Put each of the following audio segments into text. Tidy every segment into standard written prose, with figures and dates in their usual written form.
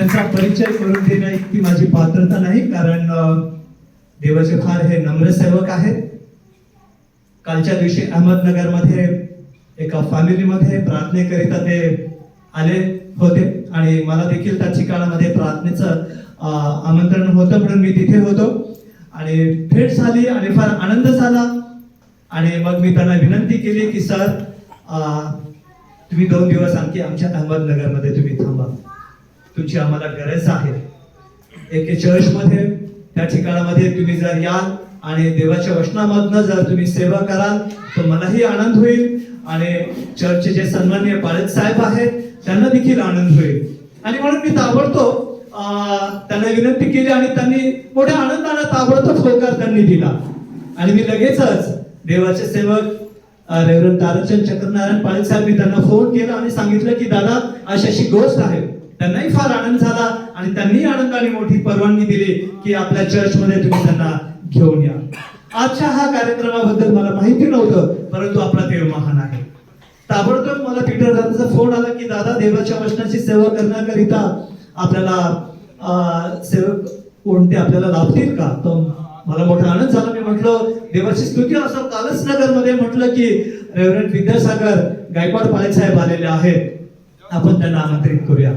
त्यांचा परिचय करून देणं इतकी माझी पात्रता नाही, कारण देवाचे फार हे नम्र सेवक आहेत. कालच्या दिवशी अहमदनगरमध्ये एका फॅमिलीमध्ये प्रार्थनेकरिता ते आले होते आणि मला देखील त्या ठिकाणामध्ये प्रार्थनेचं आमंत्रण होतं, म्हणून मी तिथे होतो आणि भेट झाली आणि फार आनंद झाला. आणि मग मी त्यांना विनंती केली की सर, तुम्ही 2 दिवस आणखी आमच्या अहमदनगरमध्ये तुम्ही थांबा, तुमची आम्हाला गरज आहे. एक चर्चमध्ये त्या ठिकाणामध्ये तुम्ही जर याल आणि देवाच्या वचनामधनं जर तुम्ही सेवा कराल तर मलाही आनंद होईल आणि चर्चचे जे सन्माननीय पाळत साहेब आहेत त्यांना देखील आनंद होईल. आणि म्हणून मी ताबडतोब त्यांना विनंती केली आणि त्यांनी मोठ्या आनंदाने ताबडतोब होकार त्यांनी दिला. आणि मी लगेचच देवाचे सेवक रेव्हरंड ताराचंद चक्रनारायण पाळत साहेब त्यांना फोन केला आणि सांगितलं की दादा अशी गोष्ट आहे. त्यांनाही फार आनंद झाला आणि त्यांनी आनंदाने मोठी परवानगी दिली की आपल्या चर्चमध्ये तुम्ही त्यांना घेऊन या. आजच्या हा कार्यक्रमाबद्दल मला माहिती नव्हतं, परंतु आपला देव महान आहे. ताबडतोब मला पीटर दादाचा फोन आला की दादा देवाच्या वचनाची सेवा करण्याकरिता आपल्याला सेवक कोणते आपल्याला लाभतील का. तो मला मोठा आनंद झाला. मी म्हटलं देवाची स्तुती असो. कालच नगरमध्ये म्हटलं की रेव्हरंड विद्यासागर गायकवाड पाळत साहेब आलेले आहेत, आपण त्यांना आमंत्रित करूया.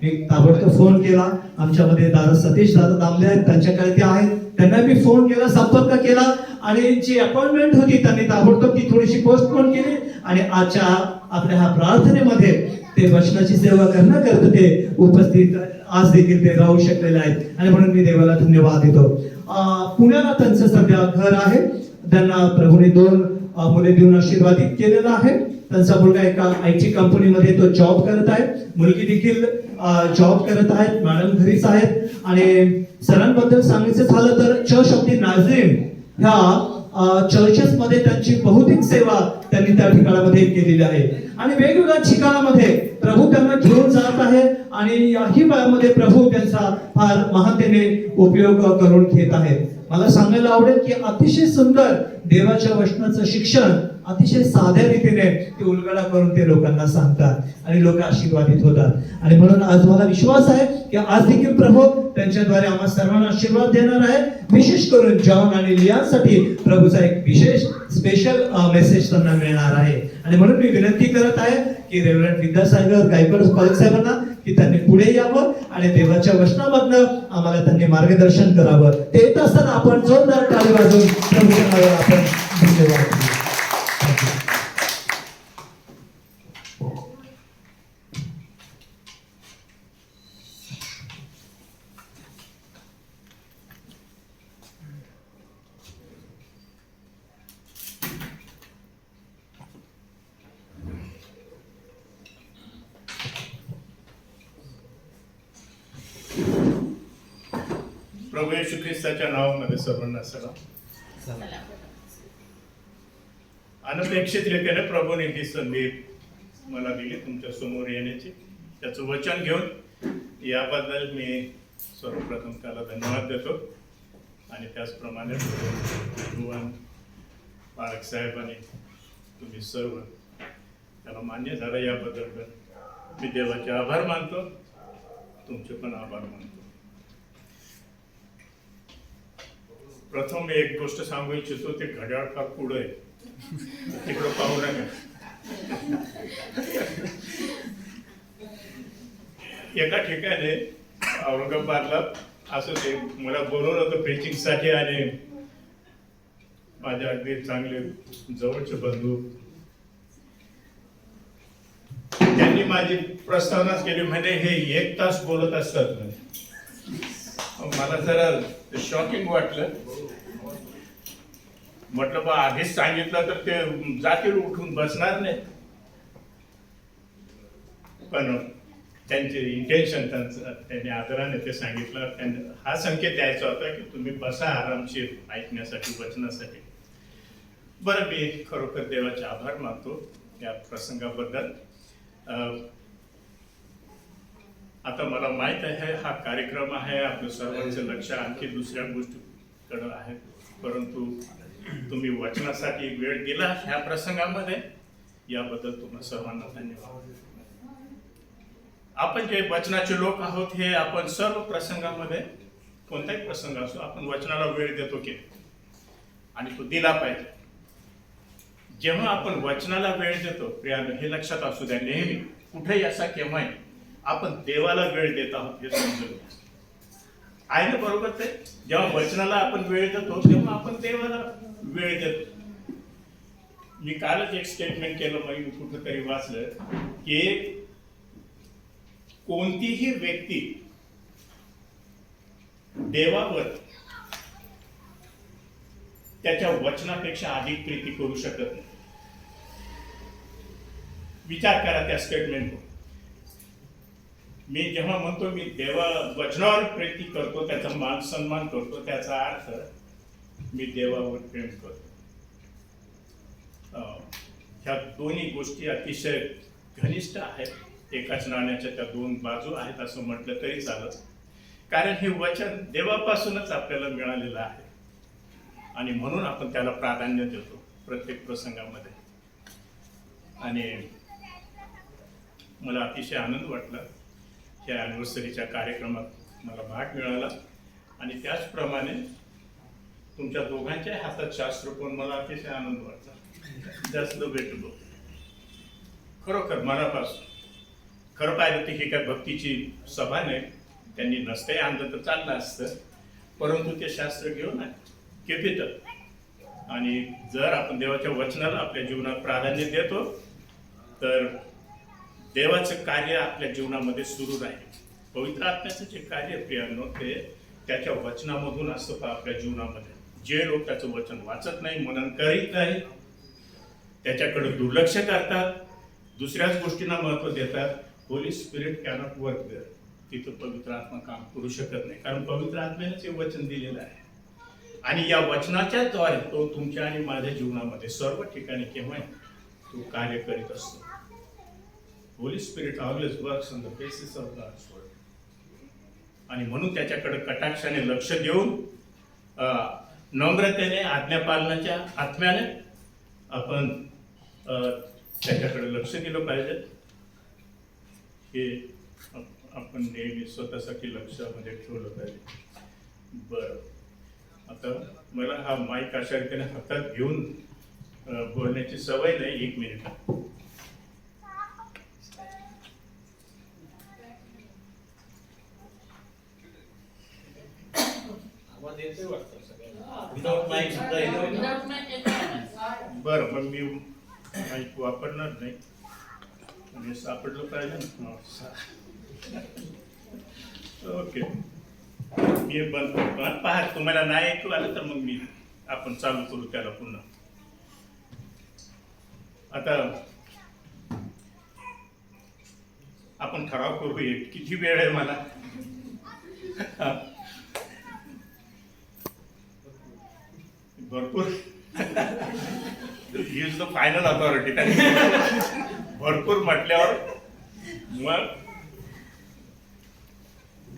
मी ताबडतोब फोन केला. आमच्यामध्ये दादा सतीश दादा दामले आहेत, त्यांच्याकडे ते आहेत, त्यांना मी फोन केला, संपर्क केला आणि जी अपॉइंटमेंट होती त्यांनी ताबडतोब ती थोडीशी पोस्टपोन केली आणि आजच्या आपल्या ह्या प्रार्थनेमध्ये ते वचनाची सेवा करण्याकरता ते उपस्थित आज देखील ते राहू शकलेले आहेत आणि म्हणून मी देवाला धन्यवाद देतो. पुण्याला त्यांचं सध्या घर आहे. त्यांना प्रभूने 2 मुले देऊन आशीर्वादित केलेला आहे. त्यांचा मुलगा एका IT कंपनीमध्ये तो जॉब करत आहे, मुलगी देखील जॉब करत आहेत, मॅडम घरीच आहेत. आणि सरांबद्दल सांगायचं झालं तर चर्च ऑफ द नाझरीन ह्या चर्चेस मध्ये त्यांची बहुतेक सेवा त्यांनी त्या ठिकाणामध्ये केलेली आहे आणि वेगवेगळ्या ठिकाणामध्ये प्रभू त्यांना घेऊन जात आहे आणि याही वयामध्ये प्रभू त्यांचा फार महानतेने उपयोग करून घेत आहेत. मला सांगायला आवडेल की अतिशय सुंदर देवाच्या वचनाचं शिक्षण अतिशय साध्या रीतीने ते उलगडा करून ते लोकांना सांगतात आणि लोक आशीर्वादित होतात. आणि म्हणून आज मला विश्वास आहे की आज देखील प्रभू त्यांच्याद्वारे आम्हा सर्वांना आशीर्वाद देणार आहे. विशेष करून जॉन आणि लियासाठी प्रभूचा एक विशेष स्पेशल मेसेज त्यांना मिळणार आहे. आणि म्हणून मी विनंती करत आहे की रेव्हरंड विद्यासागर गायकवाड पाळत साहेबांना की त्यांनी पुढे यावं आणि देवाच्या वचनामधनं आम्हाला त्यांनी मार्गदर्शन करावं. ते येत असताना आपण जोरदार टाळी वाजवून प्रभूच्या नावावर आपण धन्यवाद देऊ. प्रभू येशू ख्रिस्ताच्या नावामध्ये सर्वांना सलाम. अनपेक्षित रीतीने प्रभूने ही संधी मला दिली तुमच्या समोर येण्याची, त्याचं वचन घेऊन. याबद्दल मी सर्वप्रथम त्याला धन्यवाद देतो आणि त्याचप्रमाणे भगवान पाळक साहेब आणि तुम्ही सर्व त्याला मान्य झालं याबद्दल मी देवाचे आभार मानतो, तुमचे पण आभार मानतो. प्रथम मी एक गोष्ट सांगू इच्छितो, ते घड्याळ फार पुढं आहे, तिकडं पाहू नका. एका ठिकाणी औरंगाबादला असं ते मला बोलवलं होतं प्रीचिंगसाठी आणि माझे अगदी चांगले जवळचे बंधू त्यांनी माझी प्रस्तावनाच केली, म्हणजे हे 1 तास बोलत असतात. मला जरा शॉकिंग वाटलं. म्हटलं बा आधीच सांगितलं तर ते जातील उठून बसणार नाही. पण त्यांचे इंटेन्शन त्यांनी आदराने ते सांगितलं. त्यांनी हा संकेत द्यायचा होता की तुम्ही बसा आरामशीर ऐकण्यासाठी वचनासाठी. बरं, मी खरोखर देवाचे आभार मानतो या प्रसंगाबद्दल. आता मला माहित आहे हा कार्यक्रम आहे, आपलं सर्वांचं लक्ष आणखी दुसऱ्या गोष्टीकडे आहे, परंतु तुम्ही वचनासाठी वेळ दिला ह्या प्रसंगामध्ये, याबद्दल तुम्हाला सर्वांना धन्यवाद. आपण जे वचनाचे लोक आहोत हे आपण सर्व प्रसंगामध्ये कोणताही प्रसंग असो आपण वचनाला वेळ देतो की आणि तो दिला पाहिजे. जेव्हा आपण वचनाला वेळ देतो प्रियानो हे लक्षात असू द्या नेहमी कुठेही असा केव्हाही आपण देवाला वेळ देत आहोत हे समजून आहे ना. बरोबर ते जेव्हा वचनाला आपण वेळ देतो तेव्हा आपण देवाला वेळ देतो. मी कालच एक स्टेटमेंट केलं मी कुठंतरी वाचलं की कोणतीही व्यक्ती देवावर त्याच्या वचनापेक्षा अधिक प्रीती करू शकत नाही. विचार करा त्या स्टेटमेंटवर. मी जेव्हा म्हणतो मी देवा वचनावर प्रीती करतो त्याचा मान सन्मान करतो त्याचा अर्थ मी देवावर प्रेम करतो. ह्या दोन्ही गोष्टी अतिशय घनिष्ठ आहेत. एकाच नाण्याच्या त्या दोन बाजू आहेत असं म्हटलं तरी चालत. कारण हे वचन देवापासूनच आपल्याला मिळालेलं आहे आणि म्हणून आपण त्याला प्राधान्य देतो प्रत्येक प्रसंगामध्ये. आणि मला अतिशय आनंद वाटला या ॲनिव्हर्सरीच्या कार्यक्रमात मला भाग मिळाला आणि त्याचप्रमाणे तुमच्या दोघांच्या हातात शास्त्र पण मला अतिशय आनंद वाटला. जास्त भेटलो खरोखर मनापासून. खरं पाहिलं तर ही काय भक्तीची सभा नाही. त्यांनी नसते आणलं तर चाललं असतं परंतु ते शास्त्र घेऊन केपिटल. आणि जर आपण देवाच्या वचनाला आपल्या जीवनात प्राधान्य देतो तर देवाचं कार्य आपल्या जीवनामध्ये सुरू राहील. पवित्र आत्म्याचं जे कार्य प्रियांनो ते त्याच्या वचनामधून असतं आपल्या जीवनामध्ये. जे लोक त्याचं वचन वाचत नाही मनन करीत नाही त्याच्याकडे दुर्लक्ष करतात दुसऱ्याच गोष्टींना महत्त्व देतात Holy Spirit cannot work there. तिथं पवित्र आत्मा काम करू शकत नाही कारण पवित्र आत्म्यानेच हे वचन दिलेलं आहे आणि या वचनाच्या द्वारे तो तुमच्या आणि माझ्या जीवनामध्ये सर्व ठिकाणी केव्हा तो कार्य करीत असतो. Holy Spirit always works on the basis of God's word आणि म्हणून त्याच्याकडे कटाक्षाने लक्ष देऊन नम्रतेने आज्ञापालनाच्या आत्म्याने आपण त्याच्याकडे लक्ष दिलं पाहिजे. हे आपण नेहमी स्वतःसाठी लक्षामध्ये ठेवलं पाहिजे. बरं आता मला हा माईक अशा रीतीने हातात घेऊन बोलण्याची सवय नाही. एक मिनिट. बरं पण मी माईक वापरणार नाही आणि सापडलं पाहिजे ना. ओके मी बंद करतो. पहा तुम्हाला नाही ऐकू आलं तर मग मी आपण चालू करू त्याला पुन्हा. आता आपण ठराव करू किती वेळ आहे मला. भरपूर he is the final authority. भरपूर म्हटल्यावर मग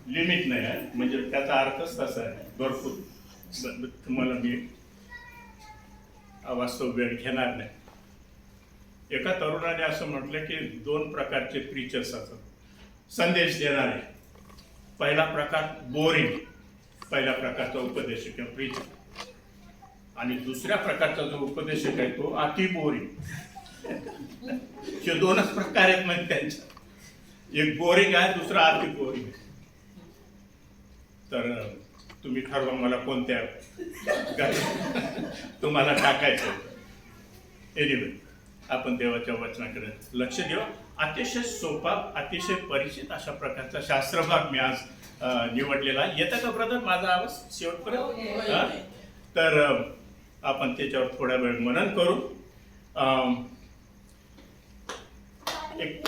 लिमिट नाही आहे म्हणजे त्याचा अर्थच तसा आहे. भरपूर तुम्हाला मी वास्तव वेळ घेणार नाही. एका तरुणाने असं म्हटलं की दोन प्रकारचे प्रीचर्स असतात संदेश देणारे. पहिला प्रकार बोरिंग पहिल्या प्रकारचा उपदेशक किंवा प्रीचर आणि दुसऱ्या प्रकारचा जो उपदेशक आहे तो अति बोरिंग. हे दोनच प्रकार आहेत म्हणजे त्यांच्या. एक बोरिंग आहे दुसरा अति बोरिंग आहे. तर तुम्ही ठरवा मला कोणत्या तुम्हाला टाकायचं. एनिवे आपण देवाच्या वचनाकडे लक्ष देऊ. अतिशय सोपा अतिशय परिचित अशा प्रकारचा शास्त्रभाग मी आज निवडलेला. येतं का ब्रदर माझा आवाज शेवटपर्यंत. तर आपण त्याच्यावर थोडा वेळ मनन करू. एक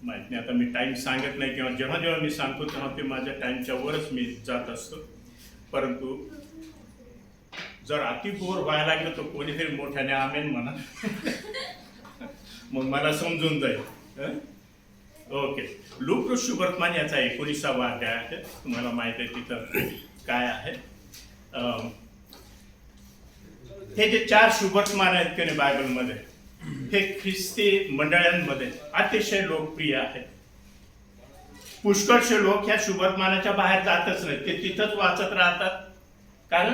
माहित नाही आता मी टाइम सांगत नाही किंवा जेव्हा जेव्हा मी सांगतो तेव्हा ते माझ्या टाइमच्या वरच मी जात असतो. परंतु जर अति बोर व्हायला लागलं तर कोणीतरी मोठ्याने आमेन म्हणा मग मला समजून जाईल. ओके. लूक शुभवर्तमान याचा 19वा अध्याय आहे. तुम्हाला माहित आहे तिथं काय आहे. हे जे 4 शुभवर्तमान आहेत की नाही बायबलमध्ये हे ख्रिस्ती मंडळांमध्ये अतिशय लोकप्रिय आहेत. पुष्कळशे लोक ह्या शुभवर्तमानाच्या बाहेर जातच नाही, ते तिथंच वाचत राहतात, कारण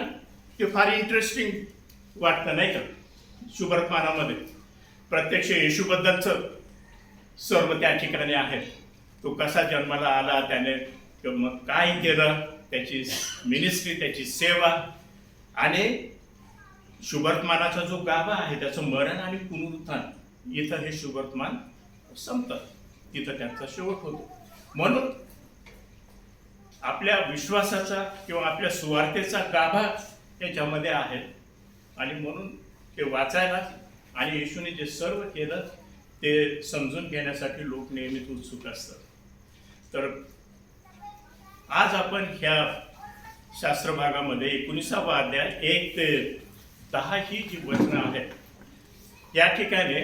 ते फार इंटरेस्टिंग वाटतं नाही का. शुभवर्तमानामध्ये प्रत्यक्ष येशूबद्दलचं सर्व त्या ठिकाणी आहे. तो कसा जन्माला आला, त्याने मग काय केलं, त्याची मिनिस्ट्री, त्याची सेवा, आणि शुभवर्तमानाचा जो गाभा आहे त्याचं मरण आणि पुनरुत्थान, इथं हे शुभवर्तमान संपतं, तिथं त्यांचा शेवट होतो. म्हणून आपल्या विश्वासाचा किंवा आपल्या सुवार्तेचा गाभा त्याच्यामध्ये आहे, आणि म्हणून ते वाचायला आणि येशूने जे सर्व केलं ते समजून घेण्यासाठी लोक नेहमीच उत्सुक असतात. तर आज आपण ह्या शास्त्र भागामध्ये 19वा अध्याय 1 ते 10 ही जी वचनं आहेत, या ठिकाणी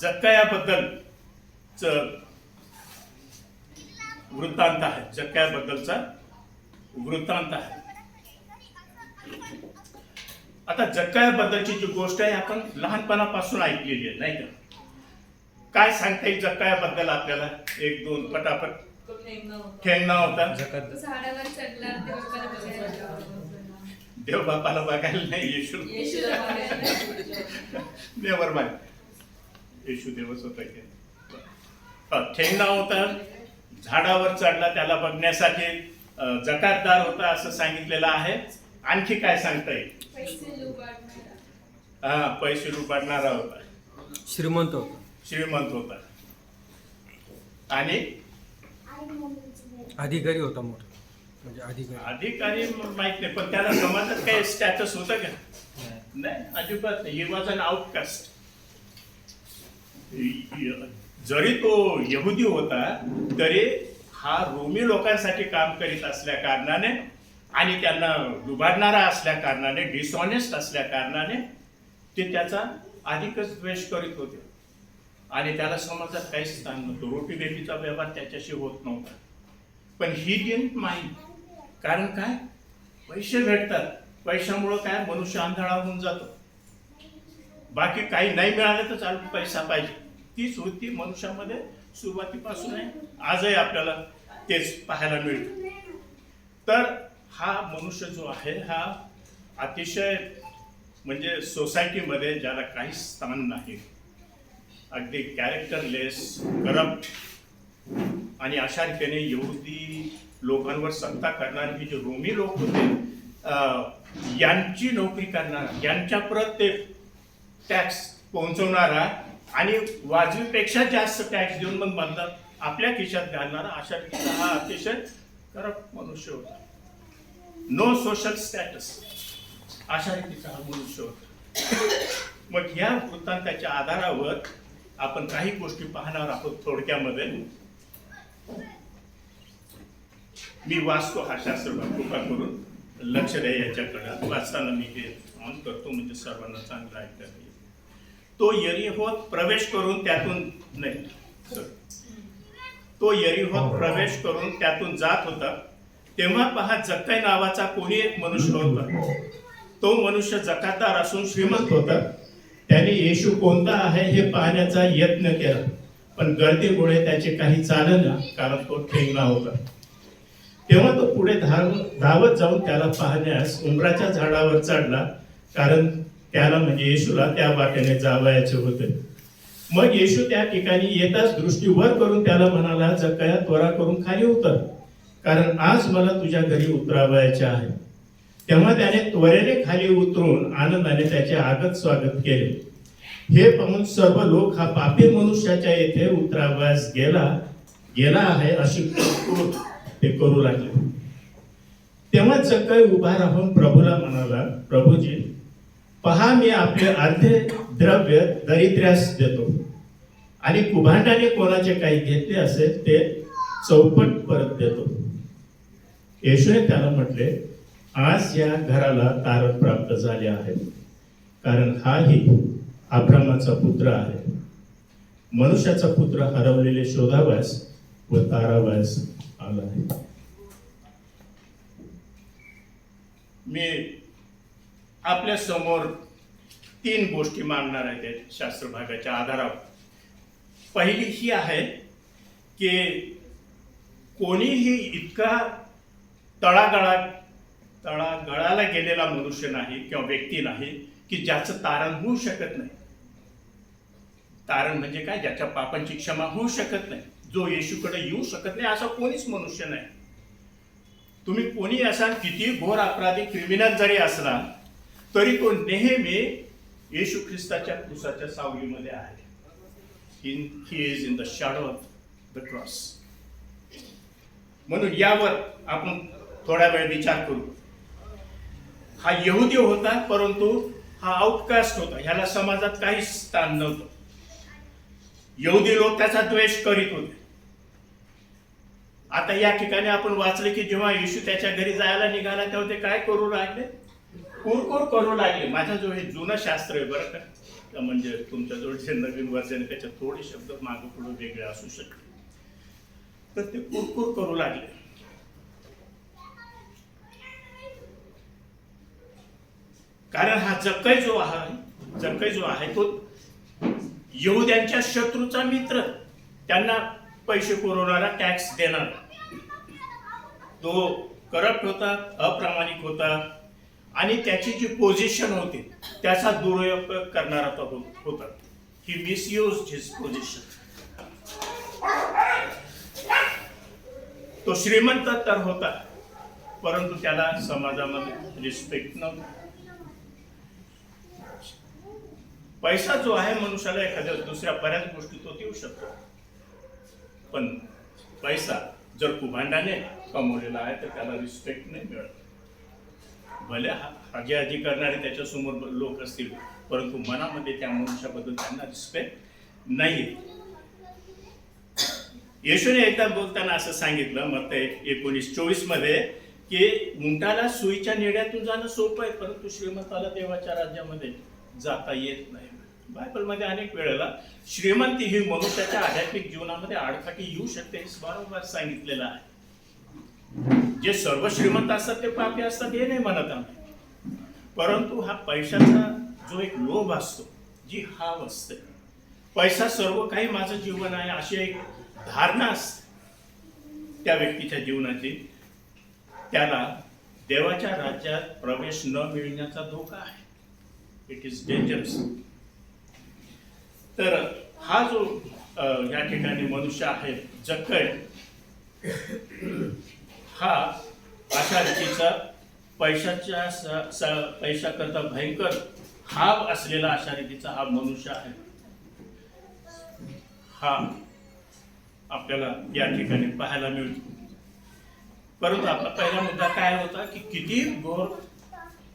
जक्कायाबद्दलच वृत्तांत आहे. जक्कायाबद्दलचा वृत्तांत आहे. आता जक्कायाबद्दलची जी गोष्ट आहे आपण लहानपणापासून ऐकलेली आहे नाही का. काय सांगता येईल जक्कायाबद्दल आपल्याला? 1-2 पटापट. ठेंगणा होता, झाडावर चढला, देव बापाला बघायला नाही, येशू नेवर माइंड, येशू देवच होता की. ठेंगणा होता, झाडावर चढला, त्याला बघण्यासाठी जकातदार होता असं सांगितलेलं आहे. आणखी काय सांगता येईल? पैसे लुबाडणारा होता, श्रीमंत होता. श्रीमंत होता, आणि अधिकारी होता मोठा, म्हणजे अधिकारी माहित नाही, पण त्याला समाजात काही स्टॅटस होतं का? नाही, अजिबात नाही. He was an outcast. जरी तो यहुदी होता तरी हा रोमी लोकांसाठी काम करीत असल्या कारणाने आणि त्यांना लुबाडणारा असल्या कारणाने, डिसऑनेस्ट असल्या कारणाने ते त्याचा अधिकच द्वेष करीत होते, आणि त्याला समाजात काहीच स्थान नव्हतं. रोटी बेटीचा व्यवहार त्याच्याशी होत नव्हता. पण ही डिडंट माइंड. कारण काय? पैसे भेटतात, पैशामुळं काय मनुष्य आंधळा होऊन जातो. बाकी काही नाही मिळालं तर चालू, पैसा पाहिजे. तीच वृत्ती मनुष्यामध्ये सुरुवातीपासून आहे, आजही आपल्याला तेच पाहायला मिळतं. तर हा मनुष्य जो आहे हा अतिशय म्हणजे सोसायटीमध्ये ज्याला काही स्थान नाही, अगदी कॅरेक्टरलेस, करप्ट, आणि अशा रीतीने यहुदी लोकांवर सत्ता करणारे हे जे रोमी लोक होते, यांची नोकरी करणारा, यांच्या परत ते टॅक्स पोहोचवणारा आणि वाजवीपेक्षा जास्त टॅक्स देऊन मग म्हणतात आपल्या खिशात घालणारा, अशा रीतीचा हा अतिशय करप्ट मनुष्य होता. नो सोशल स्टॅटस, अशा रीतीचा हा मनुष्य होता. मग या वृत्तांताच्या आधारावर आपण काही गोष्टी पाहणार आहोत थोडक्यामध्ये. मी वाचतो हा शास्त्रभाग, कृपा करून लक्ष द्या याच्याकडे. वाचताना मी हे ऑन करतो म्हणजे सर्वांना चांगलं ऐकता येईल. तो यरीहोत प्रवेश करून त्यातून तो यरीहोत प्रवेश करून त्यातून जात होता, तेव्हा पहा जक्काय नावाचा कोणी एक मनुष्य होता. तो मनुष्य जकातदार असून श्रीमंत होता. त्याने येशू कोणता आहे हे पाहण्याचा यत्न केला, पण गर्दीमुळे त्याचे काही चालेना, कारण तो ठेंगणा होता. तेव्हा तो पुढे धावत जाऊन त्याला पाहण्यास उंबराच्या झाडावर चढला, कारण त्याला म्हणजे येशूला त्या वाटेने जावयाचे होते. मग येशू त्या ठिकाणी येताच दृष्टी वर करून त्याला म्हणाला, जक्काया त्वरा करून खाली उतर, कारण आज मला तुझ्या घरी उतरावयाचे आहे. तेव्हा त्याने त्वरेने खाली उतरून आनंदाने त्याचे आगत स्वागत केले. हे पाहून सर्व लोक हा पापी मनुष्याच्या येथे उतरावयास गेला आहे अशी ते करू लागले. तेव्हा जक्काय उभा राहून प्रभूला म्हणाला, प्रभूजी, पहा मी आपले अर्धे द्रव्य दरिद्र्यास देतो, आणि कुभांडाने कोणाचे काही घेतले असेल ते चौपट परत देतो. येशूने त्याला म्हटले, आज या घराला तारण प्राप्त झाले आहे, कारण हाही अब्रामाचा पुत्र आहे. मनुष्याचा पुत्र हरवलेले शोधावयास व तारावयास आला आहे. मी आपल्या समोर 3 गोष्टी मांडणार आहे त्या शास्त्र भागाच्या आधारावर. पहिली ही आहे की कोणीही इतका तळागाळाला गेलेला मनुष्य नाही किंवा व्यक्ती नाही की ज्याचं तारण होऊ शकत नाही. तारण म्हणजे काय? ज्याच्या पापांची क्षमा होऊ शकत नाही, जो येशूकडे येऊ शकत नाही, असा कोणीच मनुष्य नाही. तुम्ही कोणी असाल, किती घोर अपराधी क्रिमिनल जरी असला तरी तो नेहमी येशू ख्रिस्ताच्या क्रूसाच्या सावलीमध्ये आहे. He is in the shadow of the cross. म्हणून यावर आपण थोडा वेळ विचार करू. हा यहुदी होता, परंतु हा आउटकास्ट होता, ह्याला समाजात काहीच स्थान नव्हतं. यहुदी लोक त्याचा द्वेष करीत होते. आता या ठिकाणी आपण वाचले की जेव्हा येशू त्याच्या घरी जायला निघाला तेव्हा ते काय करू लागले? कुरकुर करू लागले. माझ्याजवळ हे जुनं शास्त्र आहे बरं का, म्हणजे तुमच्याजवळ जे नवीन वर्जन आहे त्याच्यात थोडे शब्द मागे पुढे वेगळे असू शकते. तर ते कुरकुर करू लागले. कारण हा जक्कई जो आहे तो यहुद्यांच्या शत्रूचा मित्र, त्यांना पैसे पुरवणारा, टॅक्स देणार. तो करप्ट होता, अप्रामाणिक होता आणि त्याची जी पोझिशन होती त्याचा दुरुपयोग करणारा तो होता. ही मिसयूज्ड हिज पोझिशन. तो श्रीमंत तर होता, परंतु त्याला समाजामध्ये रिस्पेक्ट नव्हती. पैसा जो आहे मनुष्याला एखाद्या दुसऱ्या बऱ्याच गोष्टी तो देऊ शकतो, पण पैसा जर कुभांडाने कमवलेला आहे तर त्याला रिस्पेक्ट नाही मिळत. भले हाजी करणारे त्याच्यासमोर लोक असतील, परंतु मनामध्ये त्या मनुष्याबद्दल त्यांना रिस्पेक्ट नाही. येशूने एकदा बोलताना असं सांगितलं, मत्तई 19:24 मध्ये, की उंटाला सुईच्या नेड्यातून जाणं सोपं आहे, परंतु श्रीमंताला देवाच्या राज्यामध्ये जाता येत नाही. बायबलमध्ये अनेक वेळेला श्रीमंती ही मनुष्याच्या आध्यात्मिक जीवनामध्ये आडकाठी येऊ शकते हे वारंवार सांगितलेलं आहे. जे सर्व श्रीमंत असतात ते पापी असतात हे नाही म्हणत आम्ही, परंतु हा पैशाचा जो एक लोभ असतो, जी हाव असते, पैसा सर्व काही माझं जीवन आहे अशी एक धारणा असते त्या व्यक्तीच्या जीवनाची, त्याला देवाच्या राज्यात प्रवेश न मिळण्याचा धोका आहे. It is dangerous. तर हा जो या ठिकाणी मनुष्य आहे जक्कई, हा अशा रीतीचा पैशाकरता भयंकर हाव असलेला अशा रीतीचा हा मनुष्य आहे. हा आपल्याला या ठिकाणी पाहायला मिळतो. परंतु आपला पहिला मुद्दा काय होता की किती घोर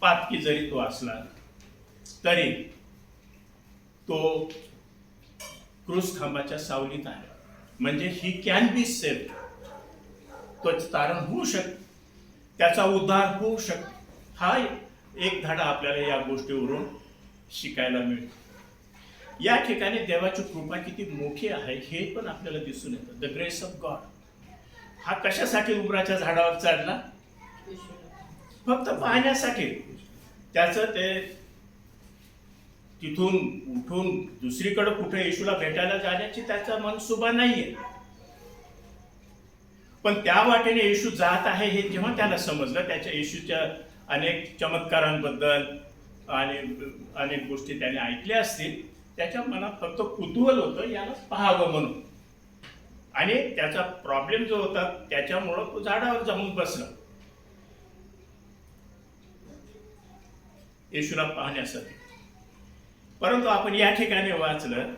पातकी जरी तो असला तरी तो क्रूस खांबाच्या सावलीत आहे. म्हणजे ही कॅन बी सेव्ड. तो तारण होऊ शकते, त्याचा उद्धार होऊ शकतो. हा एक धडा आपल्याला या गोष्टीवरून शिकायला मिळतो. या ठिकाणी देवाची कृपा किती मोठी आहे हे पण आपल्याला दिसून येतं. The grace of God. हा कशासाठी उमराच्या झाडावर चढला? फक्त पाहण्यासाठी. त्याचं ते तिथून उठून दुसरीकडे कुठे येशूला भेटायला जाण्याची त्याचा मनसुबा नाहीये. पण त्या वाटेने येशू जात आहे हे जेव्हा त्याला समजलं, त्याच्या येशूच्या अनेक चमत्कारांबद्दल आणि अनेक गोष्टी त्याने ऐकल्या असतील, त्याच्या मनात फक्त कुतूहल होतं याला पाहावं म्हणून. आणि त्याचा प्रॉब्लेम जो होता त्याच्यामुळं तो झाडावर जाऊन बसला येशूला पाहण्यासाठी. परंतु आपण या ठिकाणी वाचलं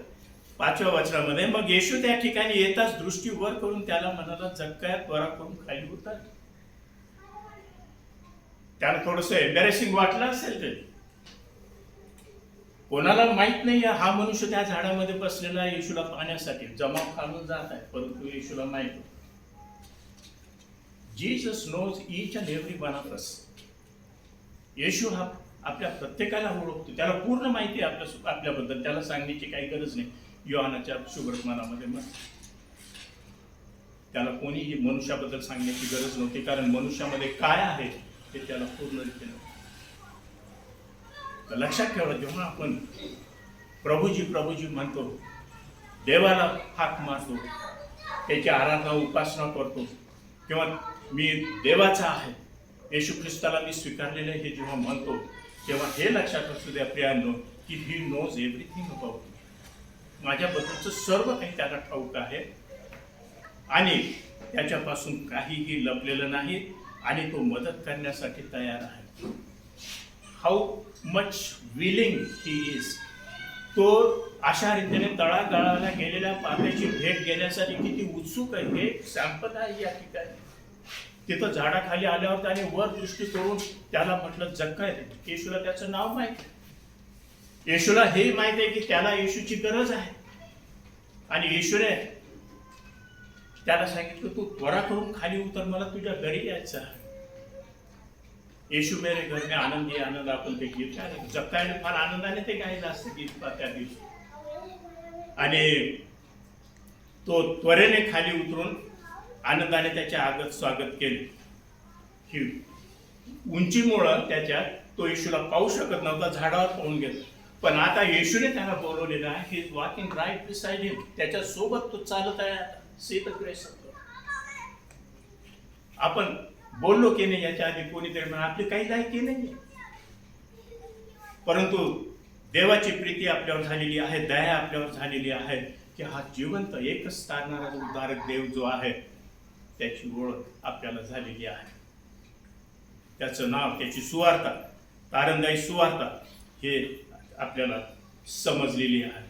5व्या वचनामध्ये, मग येशू त्या ठिकाणी येताच दृष्टी वर करून त्याला म्हणाला, जक्कया त्वरा करून खाली उतर. त्याला थोडंसं एम्बॅरेसिंग वाटलं असेल ते. कोणाला माहित नाही हा मनुष्य त्या झाडामध्ये बसलेला आहे येशूला पाहण्यासाठी, जमाव खालून जात आहे, परंतु येशूला माहित होतं. Jesus knows each and every one of us. Yeshu हा आपल्या प्रत्येकाला ओळखतो, त्याला पूर्ण माहिती आहे आपल्याबद्दल, त्याला सांगण्याची काही गरज नाही. योहानाच्या शुभवर्तमानामध्ये मग त्याला कोणीही मनुष्याबद्दल सांगण्याची गरज नव्हती, कारण मनुष्यामध्ये काय आहे ते त्याला पूर्ण रीतीने. तर लक्षात ठेवा, जेव्हा आपण प्रभूजी प्रभूजी म्हणतो, देवाला हाक मारतो, त्याची आराधना उपासना करतो, किंवा मी देवाचा आहे, येशू ख्रिस्ताला मी स्वीकारलेलं आहे हे जेव्हा म्हणतो, तेव्हा हे लक्षात असू द्या प्रियांनो की he knows everything about me. माझ्याबद्दलचं सर्व काही त्याला ठाऊक आहे आणि त्याच्यापासून काहीही लपलेलं नाही आणि तो मदत करण्यासाठी तयार आहे. How much willing he is. तो अशा रीतीने तळागाळाला गेलेल्या पाप्याची भेट घेण्यासाठी किती उत्सुक आहे हे सॅम्पल आहे या ठिकाणी. तिथं झाडाखाली आल्यावर त्याने वर दृष्टी करून त्याला म्हटलं जक्काय. येशूला त्याचं नाव माहिती, येशूला हे माहिती आहे की त्याला येशूची गरज आहे आणि येशूने त्याला सांगितलं तू त्वरा करून खाली उतर, मला तुझ्या घरी यायचं आहे. येशू मेरे घर में आनंदी आनंद आपण ते गीत गायलं. जक्कायने फार आनंदाने ते गायलं असतं गीत त्या दिवशी आणि तो त्वरेने खाली उतरून आनंदाने त्याच्या आगत स्वागत केले. ही उंचीमुळं त्याच्यात तो येशूला पाहू शकत नव्हता, झाडावर पाहून गेला. पण आता येशूने त्याला बोलवलेलं आहे. He is walking right beside him. त्याच्या सोबत तो चालत आहे. See the grace of God. आपण बोललो की नाही याच्या आधी कोणीतरी म्हणा आपली काही लायकी नाही, परंतु देवाची प्रीती आपल्यावर झालेली आहे, दया आपल्यावर झालेली आहे की हा जिवंत एकच तारणारा उद्धारक देव जो आहे त्याची ओळख आपल्याला झालेली आहे. त्याचं नाव, त्याची सुवार्ता, तारणदायी सुवार्ता हे आपल्याला समजलेली आहे.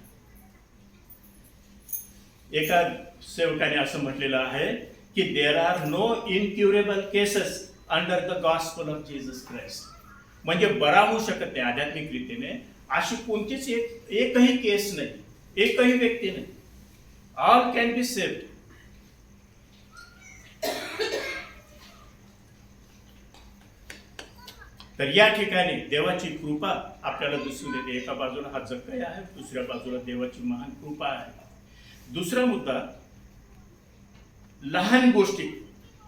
एका सेवकाने असं म्हटलेलं आहे की there are no incurable cases under the gospel of Jesus Christ. म्हणजे बरा होऊ शकत नाही आध्यात्मिक रीतीने अशी कोणतीच एकही केस नाही, एकही व्यक्ती नाही. All can be saved. तर या ठिकाणी देवाची कृपा आपल्याला दिसून येते. एका बाजूला हा जक्कय आहे, दुसऱ्या बाजूला देवाची महान कृपा आहे. दुसरा मुद्दा, लहान गोष्टी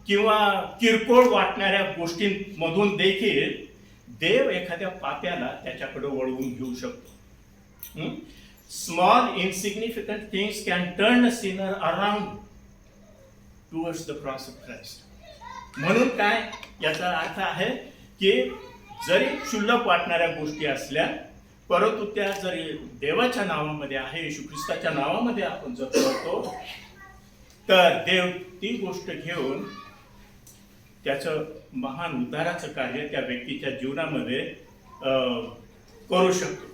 किंवा किरकोळ वाटणाऱ्या गोष्टींमधून देखील देव एखाद्या पाप्याला त्याच्याकडे वळवून घेऊ शकतो. Small insignificant things can turn a sinner around towards the cross of Christ. म्हणून काय याचा अर्थ आहे की जरी क्षुल्लक वाटणाऱ्या गोष्टी असल्या, परंतु त्या जरी देवाच्या नावामध्ये आहे, येशू ख्रिस्ताच्या नावामध्ये आपण जर करतो, तर देव ती गोष्ट घेऊन त्याचं महान उद्धाराचं कार्य त्या व्यक्तीच्या जीवनामध्ये करू शकतो.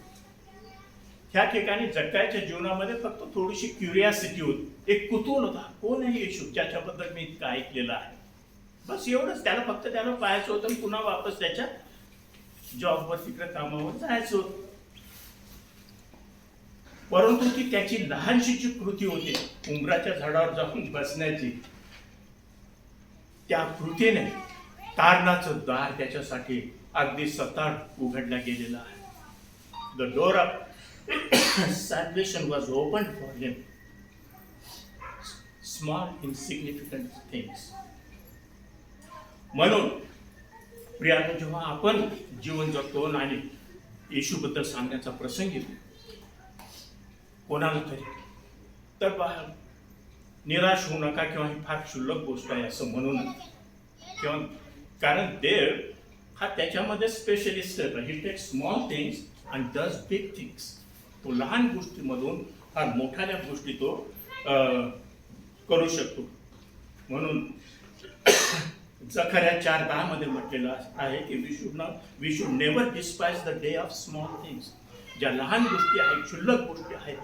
ह्या ठिकाणी जक्कायच्या जीवनामध्ये फक्त थोडीशी क्युरियासिटी होती, एक कुतूहल होता, कोण आहे येशू ज्याच्याबद्दल मी इतकं ऐकलेलं आहे. बस एवढंच. त्याला फक्त त्याला पाहायचं होतं आणि पुन्हा वापस त्याच्या जॉबवर तिकडे कामावर जायचं होतं. परंतु ती त्याची लहानशी जी कृती होती उंबराच्या झाडावर जाऊन बसण्याची, त्या कृतीने तारणाचं दार त्याच्यासाठी अगदी सताट उघडला गेलेला आहे. The door of salvation was open for him. Small insignificant things. म्हणून प्रियानो, जेव्हा आपण जीवन जगतो आणि येशूबद्दल सांगण्याचा प्रसंग येतो कोणाला तरी, तर निराश होऊ नका किंवा ही फार क्षुल्लक गोष्ट आहे असं म्हणू नका. किंवा कारण देव हा त्याच्यामध्ये स्पेशलिस्ट आहे. He takes small things and does big things. तो लहान गोष्टीमधून फार मोठ्या गोष्टी तो करू शकतो. म्हणून जकर्या 4:10 मध्ये म्हटलेलं आहे की we should never despise the day of small things. ज्या लहान गोष्टी आहेत, क्षुल्लक गोष्टी आहेत,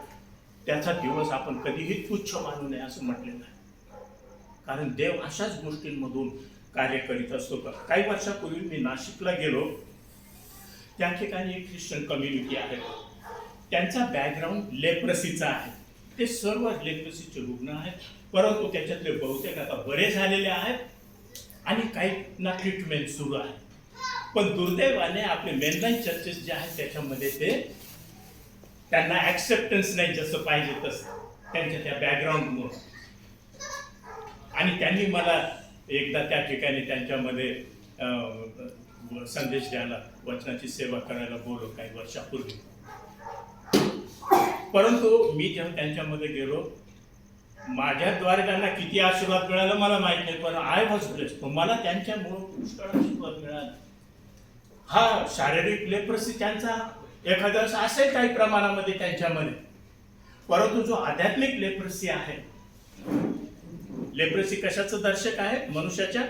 त्याचा दिवस आपण कधीही तुच्छ मानू नये असं म्हटलेलं आहे. कारण देव अशाच गोष्टींमधून कार्य करीत असतो. काही वर्षापूर्वी मी नाशिकला गेलो. त्या ठिकाणी एक ख्रिश्चन कम्युनिटी आहे. त्यांचा बॅकग्राऊंड लेप्रसीचा आहे. ते सर्व लेप्रसीचे रुग्ण आहेत, परंतु त्याच्यातले बहुतेक आता बरे झालेले आहेत आणि काहींना ट्रीटमेंट सुरू आहे. पण दुर्दैवाने आपले मेनलाईन चर्चेस जे आहेत त्याच्यामध्ये त्यांना ॲक्सेप्टन्स नाही जसं पाहिजे तसं त्यांच्या त्या बॅकग्राऊंडमुळे. आणि त्यांनी मला एकदा त्या ठिकाणी त्यांच्यामध्ये संदेश द्यायला, वचनाची सेवा करायला बोललो काही वर्षापूर्वी. परंतु मी जेव्हा त्यांच्यामध्ये गेलो, माझ्याद्वारे त्यांना किती आशीर्वाद मिळाला मला माहित नाही, पण आय वॉज ब्लेस्ड. मला त्यांच्यामुळे पुष्कळ आशीर्वाद मिळाला. हा शारीरिक लेप्रसी त्यांचा एखादा असेल काही प्रमाणामध्ये त्यांच्यामध्ये, परंतु जो आध्यात्मिक लेप्रसी आहे, लेप्रसी कशाचं दर्शक आहे? मनुष्याच्या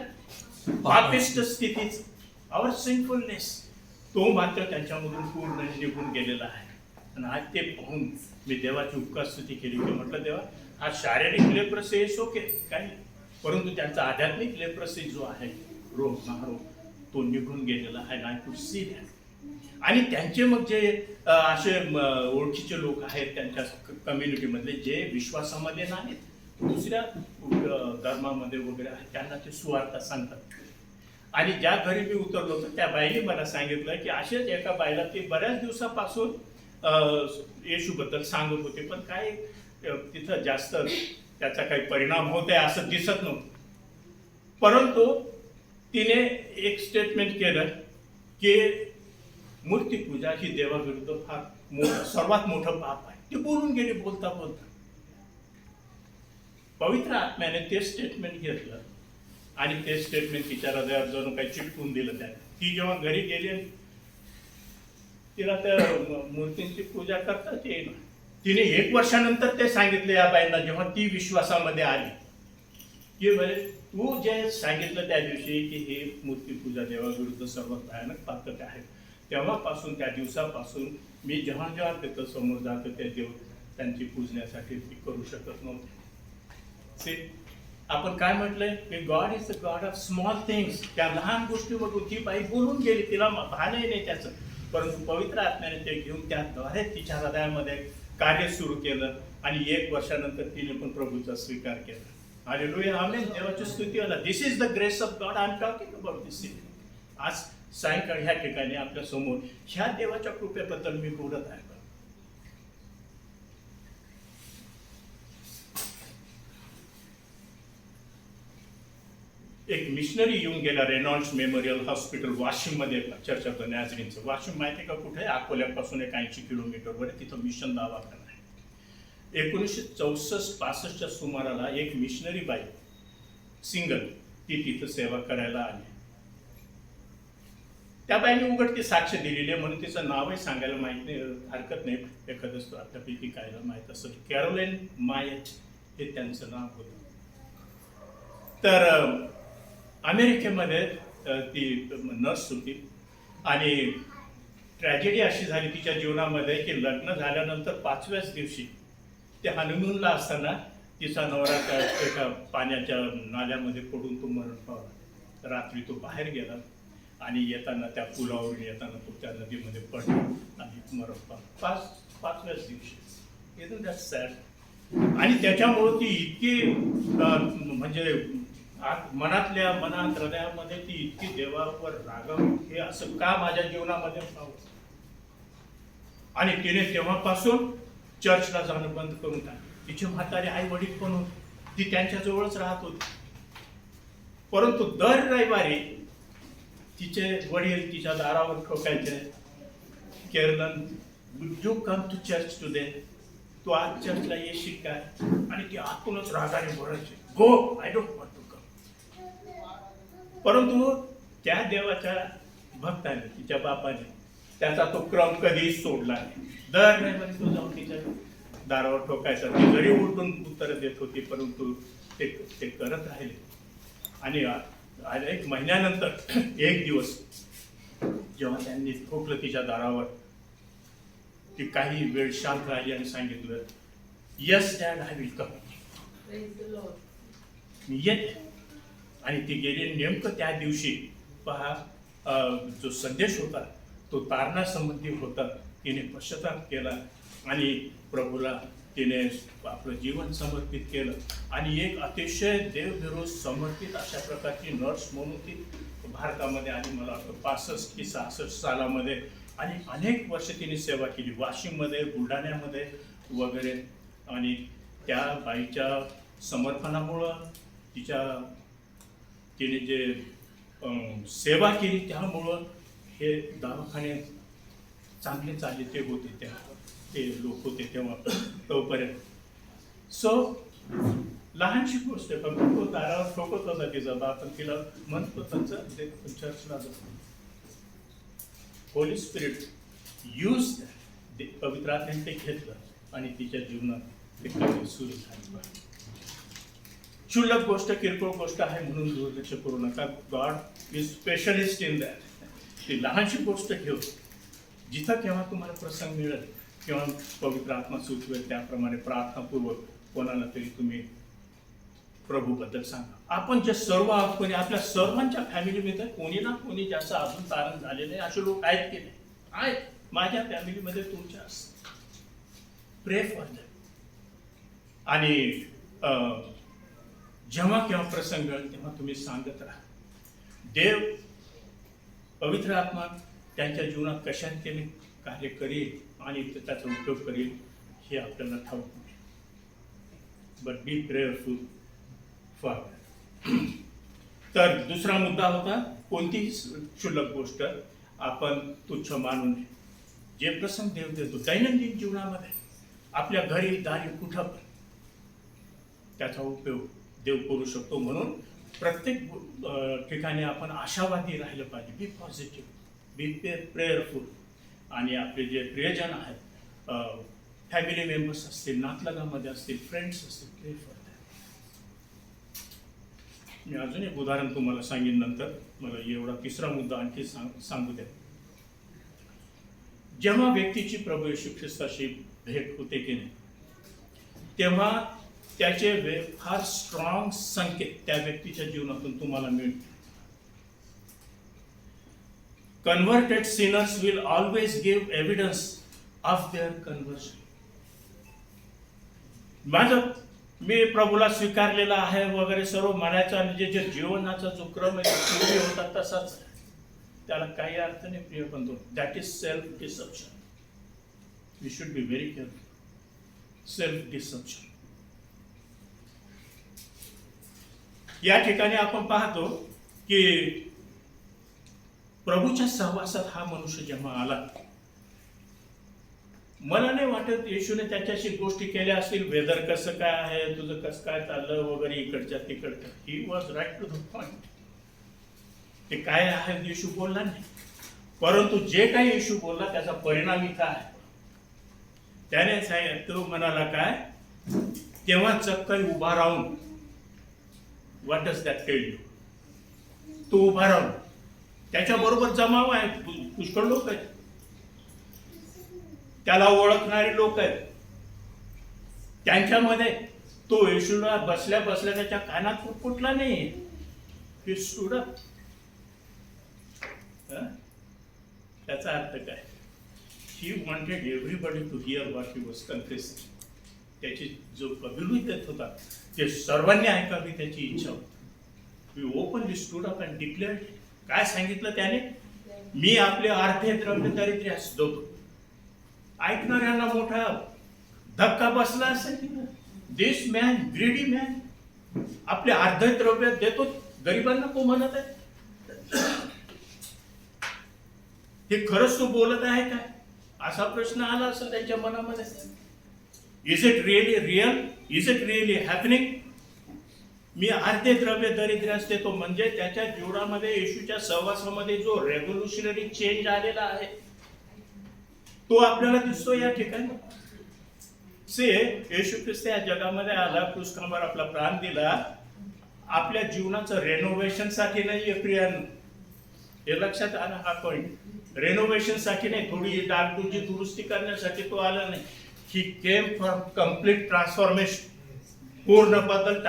पापिष्ट स्थितीच, आवर सिनफुलनेस, तो मात्र त्यांच्यामधून पूर्ण निघून गेलेला आहे. आणि आज ते पाहून मी देवाची उपकार स्तुती केली की म्हटलं, देवा, हा शारीरिक लेप्रसी इट्स ओके काही, परंतु त्यांचा आध्यात्मिक लेप्रसी जो आहे, रोग, महारोग, तो निघून गेलेला आहे. I could see that. आणि त्यांचे मग जे असे ओळखीचे लोक आहेत त्यांच्या कम्युनिटीमधले, जे विश्वासामध्ये नाहीत, दुसऱ्या धर्मामध्ये वगैरे आहेत, त्यांना ते सुवार्ता सांगतात. आणि ज्या घरी मी उतरलो होतो त्या बाईने मला सांगितलं की अशाच एका बाईला ते बऱ्याच दिवसापासून येशूबद्दल सांगत होते, पण काय तिथं जास्त त्याचा काही परिणाम होत आहे असं दिसत नव्हतं. परंतु तिने एक स्टेटमेंट केलं की मूर्तीपूजा ही देवाविरुद्ध फार सर्वात मोठं पाप आहे. ती बोलून गेली बोलता बोलता. पवित्र आत्म्याने ते स्टेटमेंट घेतलं आणि ते स्टेटमेंट तिच्या हृदयात जणू काही चिटकून दिलं त्याने. ती जेव्हा घरी गेली, तिला त्या मूर्तींची पूजा करताच येईल. तिने 1 वर्षानंतर ते सांगितले या बाईंना, जेव्हा ती विश्वासामध्ये आली, की बरे तू जे सांगितलं त्या दिवशी की हे मूर्तीपूजा देवाविरुद्ध सर्वात भयानक पातक आहे, तेव्हापासून त्या दिवसापासून मी जेव्हा जेव्हा तिथं समोर जातो त्या देव त्यांची पूजण्यासाठी ती करू शकत नव्हते. आपण काय म्हटलंय की God is the God of small things. त्या लहान गोष्टीमधून ती बाई बोलून गेली, तिला भानही नाही त्याचं, परंतु पवित्र आत्म्याने ते घेऊन त्याद्वारे तिच्या हृदयामध्ये कार्य सुरू केलं आणि 1 वर्षानंतर तिने पण प्रभूचा स्वीकार केला. Hallelujah, amen. देवाची स्तुती होला. This is the grace of God. I am talking about this. आज सायंकाळी ह्या ठिकाणी आपल्या समोर ह्या देवाच्या कृपेबद्दल मी बोलत आहे. एक मिशनरी येऊन गेला रेनॉल्ड्स मेमोरियल हॉस्पिटल वाशिम मध्ये, चर्च ऑफ द नॅझरीनचं. वाशिम माहिती आहे का कुठे? अकोल्यापासून एक 80 किलोमीटरवर आहे. तिथं मिशन दवाखाना आहे. 1964-65च्या सुमाराला एक मिशनरी बाई सिंगल ती तिथं सेवा करायला आली. त्या बाईने उघड ती साक्ष दिलेली आहे, म्हणून तिचं नावही सांगायला माहित नाही, हरकत नाही, एखादंच आपल्यापैकी कायला माहित असेल. कॅरोलाईन मायट हे त्यांचं नाव होतं. तर अमेरिकेमध्ये ती नर्स होती आणि ट्रॅजेडी अशी झाली तिच्या जीवनामध्ये की लग्न झाल्यानंतर 5व्याच दिवशी ते हनीमूनला असताना तिचा नवरा त्या एका पाण्याच्या नाल्यामध्ये पडून तो मरण पावला. रात्री तो बाहेर गेला आणि येताना त्या पुलावरून येताना तो त्या नदीमध्ये पडला आणि मरण पावला 5व्याच दिवशी. Is that sad? आणि त्याच्यामुळं ती इतकी म्हणजे मनात हृदयामध्ये ती इतकी देवावर रागावली, हे असं का माझ्या जीवनामध्ये व्हावं. आणि तिने तेव्हापासून चर्चला जाणं बंद करून टाकलं. तिचे म्हातारे आई वडील पण होते, ती त्यांच्या जवळच राहत होती. परंतु दर रविवारी तिचे वडील तिच्या दारावर ठोकायचे, Kerlan, would you come to church today? तू आज चर्चला येशील काय? आणि ती आतूनच रागाने बोलायची, go, I don't want to come. परंतु त्या देवाच्या भक्ताने, तिच्या बापाने त्याचा तो क्रम कधीही सोडला नाही. दर रविवारी तो जाऊन तिच्या दारावर ठोकायचा. ती घरी उलटून उत्तर देत होती, परंतु ते करत राहिले. आणि 1 महिन्यानंतर एक दिवस जेव्हा त्यांनी ठोकलं तिच्या दारावर, ती काही वेळ शांत राहिली आणि सांगितलं, yes dad, I will come. मी येते. आणि ती गेली. नेमकं त्या दिवशी पहा, जो संदेश होता तो तारणासंबंधी होता. तिने पश्चाताप केला आणि प्रभूला तिने आपलं जीवन समर्पित केलं. आणि एक अतिशय देवविरोध समर्पित अशा प्रकारची नर्स म्हणून ती भारतामध्ये आली. मला वाटतं 65 की 66 सालामध्ये. आणि अनेक वर्ष तिने सेवा केली वाशिममध्ये, बुलढाण्यामध्ये वगैरे. आणि त्या बाईच्या समर्पणामुळं तिने जे सेवा केली, त्यामुळं हे दवाखाने चांगले चालले ते होते, ते लोक होते तेव्हा तोपर्यंत. सो लहानशी गोष्ट आहे, फक्त तो दारावर ठोकत होता तिचा बाप, पण तिला म्हणतो त्यांचं चर्चला जातो. होली स्पिरिट यूज पवित्र आत्म्याने ते घेतलं आणि तिच्या जीवनात ते कार्य सुरू झालं. क्षुल्लक गोष्ट, किरकोळ गोष्ट आहे म्हणून दुर्लक्ष करू नका. God is specialist in that. ती लहानशी गोष्ट घेऊ, जिथं केव्हा तुम्हाला प्रसंग मिळेल किंवा पवित्र आत्मा सुचवेल त्याप्रमाणे प्रार्थनापूर्वक कोणाला तरी तुम्ही प्रभूबद्दल सांगा. आपण जे सर्व आहोत, कोणी आपल्या सर्वांच्या फॅमिलीमध्ये कोणी ना कोणी जास्त अजून तारण झालेलं आहे असे लोक आहेत की नाही? आहेत. माझ्या फॅमिलीमध्ये तुमच्या प्रे फॉर दॅम. आणि जेव्हा केव्हा प्रसंग तेव्हा तुम्ही सांगत राहा. देव पवित्र आत्मा त्यांच्या जीवनात कशाने त्याने कार्य करेल आणि त्याचा उपयोग करेल हे आपल्याला ठाऊक नाही. But B prayerful for. तर दुसरा मुद्दा होता, कोणतीही क्षुल्लक गोष्ट आपण तुच्छ मानू नये. जे प्रसंग देव देतो दैनंदिन जीवनामध्ये आपल्या घरी दारी कुठं पण त्याचा उपयोग देव करू शकतो. म्हणून प्रत्येक ठिकाणी आपण आशावादी राहिलं पाहिजे. बी पॉझिटिव्ह, बी प्रेयरफुल. आणि आपले जे प्रियजन आहेत, फॅमिली मेंबर्स असतील, नातलगामध्ये असतील, फ्रेंड्स असतील, प्रे फॉर दॅम. मी अजून एक उदाहरण तुम्हाला सांगेन नंतर. मला एवढा तिसरा मुद्दा आणखी सांगू द्या. जेव्हा व्यक्तीची प्रभू येशू ख्रिस्ताशी भेट होते की नाही, तेव्हा त्याचे फार स्ट्रॉंग संकेत त्या व्यक्तीच्या जीवनातून तुम्हाला मिळते. Converted sinners will always give evidence of their conversion. मी प्रभूला स्वीकारलेला आहे वगैरे सर्व म्हणायचं आणि जे जीवनाचा जो क्रम आहे पूर्वी होता तसाच, त्याला काही अर्थ नाही प्रिय बंधू. That is self deception. We should be very careful. Self deception. या ठिकाणी आपण पाहतो की प्रभूच्या सहवासात हा मनुष्य जेव्हा आला, मला नाही वाटत येशूने त्याच्याशी गोष्टी केल्या असतील, वेदर कसं काय आहे, तुझं कसं काय चाललं वगैरे इकडच्या तिकडच्या. He was right to the point. ते काय आहे येशू बोलला नाही, परंतु जे काही येशू बोलला त्याचा परिणाम इथं आहे. त्याने तो म्हणाला काय, तेव्हा चक्क उभा राहून, what does that tell you? तो उभा राहून, त्याच्याबरोबर जमाव आहे, पुष्कळ लोक आहेत, त्याला ओळखणारे लोक आहेत. त्यांच्यामध्ये तो येशूला बसल्या बसल्या त्याच्या कानात पुटपुटला नाही. He stood up. त्याचा अर्थ काय? He wanted everybody to hear what he was confessing. त्याची जो कबिलू देत होता ते सर्वांनी ऐकावी त्याची इच्छा होती. He openly stood up and declared. काय सांगितलं त्याने? मी आपले अर्धे द्रव्य दारिद्र्यास देतो. ऐकणाऱ्यांना मोठा धक्का बसला असेल. दिस मॅन, ग्रेडी मॅन, आपले अर्धे द्रव्य देतो गरिबांना तो म्हणत आहे. हे खरंच तो बोलत आहे काय, असा प्रश्न आला असेल त्यांच्या मनामध्ये. Is it really real? Is it really happening? मी अर्धे द्रव्य दरिद्र्यास देतो म्हणजे त्याच्या जीवनामध्ये येशूच्या सहवासामध्ये जो रेव्होल्युशनरी चेंज आलेला आहे तो आपल्याला दिसतो या ठिकाणी. येशू ख्रिस्त या जगामध्ये आला, क्रूसखांबावर आपला प्राण दिला, आपल्या जीवनाचं रेनोव्हेशन साठी नाही. प्रियानो, हे लक्षात आलं हा पॉइंट. रेनोव्हेशन साठी नाही, थोडी डागडुजी दुरुस्ती करण्यासाठी तो आला नाही. ही केम फॉर कम्प्लीट ट्रान्सफॉर्मेशन. पूर्ण बदल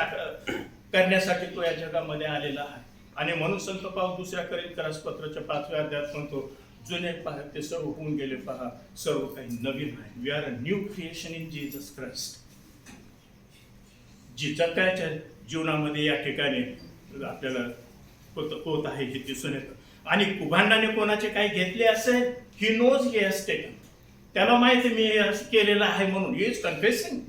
करण्यासाठी तो या जगामध्ये आलेला आहे. आणि म्हणून संत पाऊल दुसऱ्या कोरिंथियस पत्राच्या 5व्या अध्यायात म्हणतो, जुने पहा ते सर्व होऊन गेले, पहा सर्व काही नवीन आहे. We are a new creation in Jesus Christ. जी जगाच्या जीवनामध्ये या ठिकाणी आपल्याला होत आहे हे दिसून येतं. आणि कुभांडाने कोणाचे काही घेतले असेल, he knows he has taken. त्याला माहिती मी हे केलेलं आहे म्हणून. He is confessing.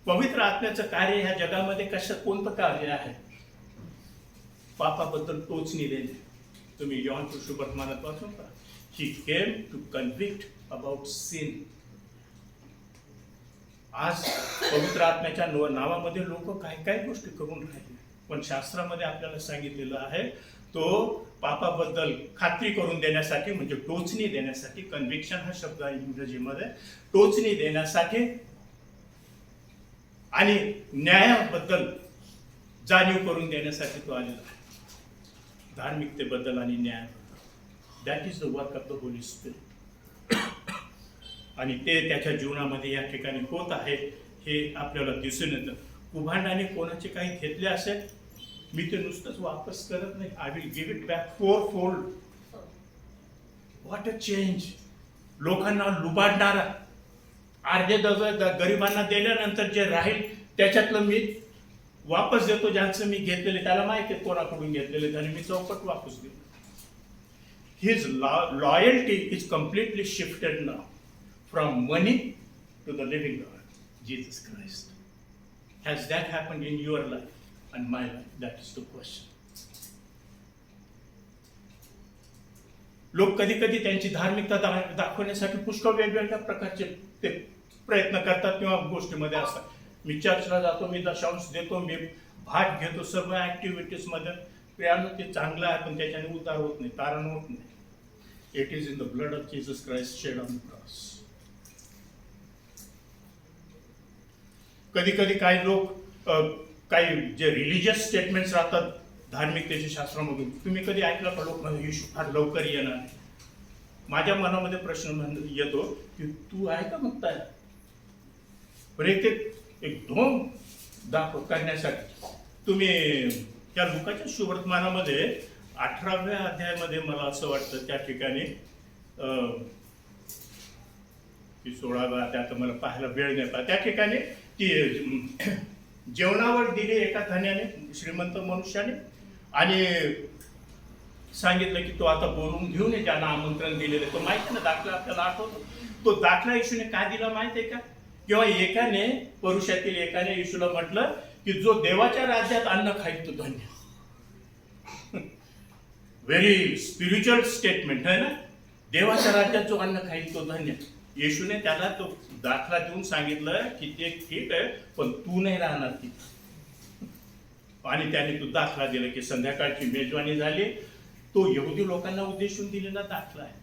पवित्र आत्म्याचं कार्य ह्या जगामध्ये कोणतं कार्य आहे? पापाबद्दल टोचणी देणे. तुम्ही यॉन सुवर्तमानात वाचून पहा. ही केम टू कन्व्हिक्ट अबाउट सिन. आज पवित्र आत्म्याच्या नावामध्ये लोक काय काय गोष्टी करून राहिले, पण शास्त्रामध्ये आपल्याला सांगितलेलं आहे तो पापाबद्दल खात्री करून देण्यासाठी, म्हणजे टोचणी देण्यासाठी. कन्व्हिक्शन हा शब्द आहे इंग्रजीमध्ये, टोचणी देण्यासाठी आणि न्यायाबद्दल जाणीव करून देण्यासाठी तो आलेला आहे. धार्मिकतेबद्दल आणि न्यायाबद्दल. That is the work of the holy spirit. आणि ते त्याच्या जीवनामध्ये या ठिकाणी होत आहे हे आपल्याला दिसून येतं. कुभांडाने कोणाचे काही घेतले असेल, मी ते नुसतंच वापस करत नाही. I will give it back four fold. What a change. लोकांना लुबाडणारा, अर्धे गरिबांना दिल्यानंतर जे राहील त्याच्यातलं मी वापस देतो. ज्यांचं मी घेतलेले त्याला माहिती आहे कोणाकडून घेतलेले, त्याने मी चौपट वापस देतो. His loyalty is completely shifted now from money to the living God, Jesus Christ. Has that happened in your life and my life? That is the question. लोक कधी कधी त्यांची धार्मिकता दाखवण्यासाठी पुष्कळ वेगवेगळ्या प्रकारचे ते प्रयत्न करतात किंवा गोष्टीमध्ये असतात. मी चर्चला जातो, मी दशांश देतो, मी भाग घेतो सर्व ऍक्टिव्हिटीज मध्ये. प्रियानो ते चांगलं आहे, पण त्याच्याने उद्धार होत नाही, तारण होत नाही. It is in the blood of Jesus Christ shed on the cross. कधी कधी काही लोक काही जे रिलिजियस स्टेटमेंट्स राहतात धार्मिकतेच्या शास्त्रामधून, तुम्ही कधी ऐकलं का लोक म्हणजे येशू फार लवकर येणार आहे. माझ्या मनामध्ये प्रश्न येतो की तू आहे का मग काय. पण एक ढोंग दाखव करण्यासाठी तुम्ही त्या लुकाच्या सुवर्तमानामध्ये 18व्या अध्यायामध्ये मला असं वाटतं त्या ठिकाणी 16व्या, त्या मला पाहायला वेळ नाही पाहिजे, त्या ठिकाणी ती जेवणावर दिली एका धन्याने, श्रीमंत मनुष्याने, आणि सांगितलं की तो आता बोलून घेऊन ये ज्यांना आमंत्रण दिलेलं. तो माहिती ना दाखला आपल्याला आठवतो. तो दाखला येशूने काय दिला माहिती आहे का? किंवा एकाने, पुरुषातील एकाने येशूला म्हटलं की जो देवाच्या राज्यात अन्न खाईल तो धन्य. व्हेरी स्पिरिच्युअल स्टेटमेंट आहे ना. देवाच्या राज्यात जो अन्न खाईल तो धन्य. येशूने त्याला तो दाखला देऊन सांगितलं की ते ठीक आहे, पण तू नाही राहणार तिथे. आणि त्याने तो दाखला दिला की संध्याकाळची मेजवानी झाली. तो यहुदी लोकांना उद्देशून दिलेला दाखला आहे.